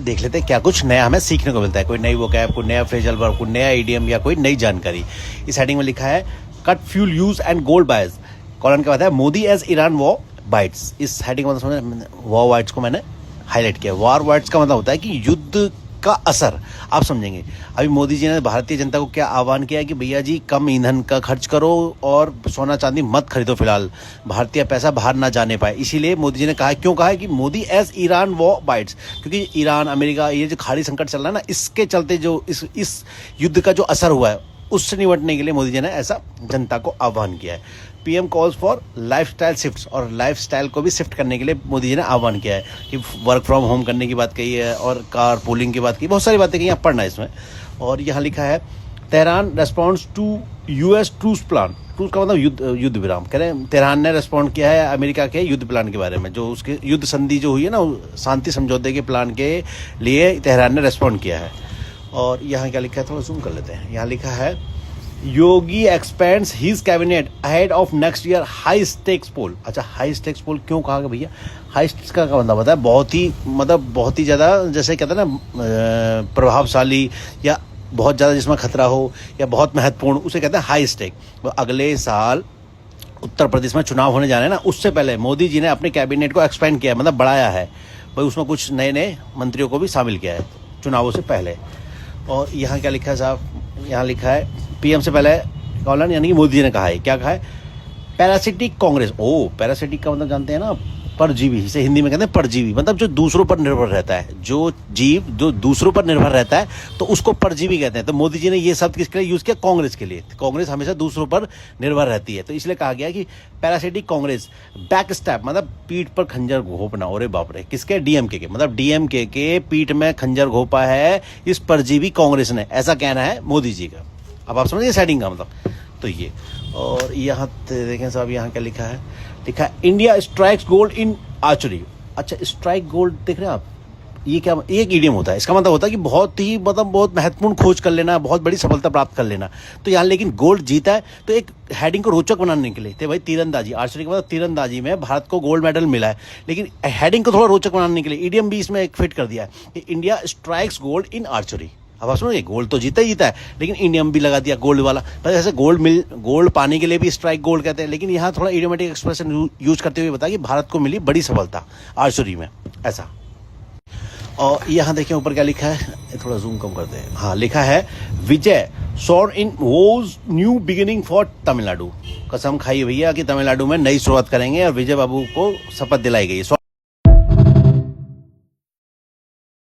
देख लेते हैं क्या कुछ नया हमें सीखने को मिलता है, कोई नई वोकैब, कोई नया फ्रेजल वर्ब, कोई नया इडियम या कोई नई जानकारी। इस हेडिंग में लिखा है cut fuel use and gold buyers, colon के बाद है Modi as Iran war bites. इस हेडिंग में मतलब समझ वॉर बाइट्स को मैंने हाईलाइट किया। वॉर बाइट्स का मतलब होता है कि युद्ध का असर, आप समझेंगे। अभी मोदी जी ने भारतीय जनता को क्या आह्वान किया है कि भैया जी कम ईंधन का खर्च करो और सोना चांदी मत खरीदो फिलहाल, भारतीय पैसा बाहर ना जाने पाए। इसीलिए मोदी जी ने कहा, क्यों कहा है कि Modi as Iran war bites, क्योंकि ईरान अमेरिका ये जो खाड़ी संकट चल रहा है ना, इसके चलते जो इस युद्ध का जो असर हुआ है उससे निपटने के लिए मोदी जी ने ऐसा जनता को आह्वान किया है। PM calls for lifestyle shifts, और लाइफस्टाइल को भी शिफ्ट करने के लिए मोदी जी ने आह्वान किया है कि वर्क फ्रॉम होम करने की बात कही है और कार पूलिंग की बात की, बहुत सारी बातें कही, आप पढ़ना है इसमें। और यहाँ लिखा है Tehran responds to US truce plan. Truce का मतलब युद्ध विराम। कह रहे हैं तेहरान ने रेस्पॉन्ड किया है अमेरिका के युद्ध प्लान के बारे में, जो उसके युद्ध संधि जो हुई है ना, शांति समझौते के प्लान के लिए तेहरान ने रेस्पॉन्ड किया है। और यहाँ क्या लिखा है, थोड़ा जूम कर लेते हैं। यहाँ लिखा है Yogi expands his cabinet ahead of next year high stakes poll. अच्छा, हाई स्टेक्स पोल क्यों कहा भैया? हाई स्टेक्स का मतलब होता है बहुत ही ज़्यादा, जैसे कहते हैं ना प्रभावशाली या बहुत ज़्यादा जिसमें खतरा हो या बहुत महत्वपूर्ण, उसे कहते हैं हाई स्टेक। अगले साल उत्तर प्रदेश में चुनाव होने जाने हैं ना, उससे पहले मोदी जी ने अपने कैबिनेट को एक्सपेंड किया है, मतलब बढ़ाया है भाई, उसमें कुछ नए नए मंत्रियों को भी शामिल किया है चुनावों से पहले। और यहाँ क्या लिखा है साहब? यहाँ लिखा है पीएम से पहले कॉलन, यानी कि मोदी जी ने कहा है, क्या कहा है? पैरासिटिक कांग्रेस। ओ, पैरासिटिक का मतलब जानते हैं ना, परजीवी, इसे हिंदी में कहते हैं परजीवी, मतलब जो दूसरों पर निर्भर रहता है, जो जीव जो दूसरों पर निर्भर रहता है तो उसको परजीवी कहते हैं। तो मोदी जी ने ये शब्द किसके लिए यूज किया? कांग्रेस के लिए। कांग्रेस हमेशा दूसरों पर निर्भर रहती है, तो इसलिए कहा गया कि पैरासिटिक कांग्रेस बैक स्टैप, मतलब पीठ पर खंजर घोंपना। और बाप रे, किसके? डीएमके के, मतलब डीएमके के पीठ में खंजर घोंपा है इस परजीवी कांग्रेस ने, ऐसा कहना है मोदी जी का। अब आप समझिए सेटिंग का मतलब तो ये। और यहाँ देखें साहब, यहाँ क्या लिखा है? लिखा है India strikes gold in archery. अच्छा, स्ट्राइक गोल्ड देख रहे हैं आप? ये क्या, एक ईडियम होता है, इसका मतलब होता है कि बहुत महत्वपूर्ण खोज कर लेना, बहुत बड़ी सफलता प्राप्त कर लेना। तो यहाँ लेकिन गोल्ड जीता है, तो एक हेडिंग को रोचक बनाने के लिए थे भाई, तीरंदाजी, आर्चरी के मतलब तीरंदाजी में भारत को गोल्ड मेडल मिला है, लेकिन हेडिंग को थोड़ा रोचक बनाने के लिए ईडियम भी इसमें एक फिट कर दिया है कि India strikes gold in archery. अब आप सुनो, गोल्ड तो जीता ही जीता है, लेकिन इंडियम भी लगा दिया गोल्ड वाला। पर ऐसे गोल्ड पाने के लिए भी स्ट्राइक गोल्ड कहते हैं, लेकिन यहाँ थोड़ा इडियोमेटिक एक्सप्रेशन यूज करते हुए बताया कि भारत को मिली बड़ी सफलता आर्चरी में, ऐसा। और यहाँ देखिए ऊपर क्या लिखा है, थोड़ा जूम कम करते हैं। हाँ, लिखा है Vijay sworn in vows new beginning for Tamil Nadu. कसम खाई भैया कि तमिलनाडु में नई शुरुआत करेंगे, और विजय बाबू को शपथ दिलाई गई।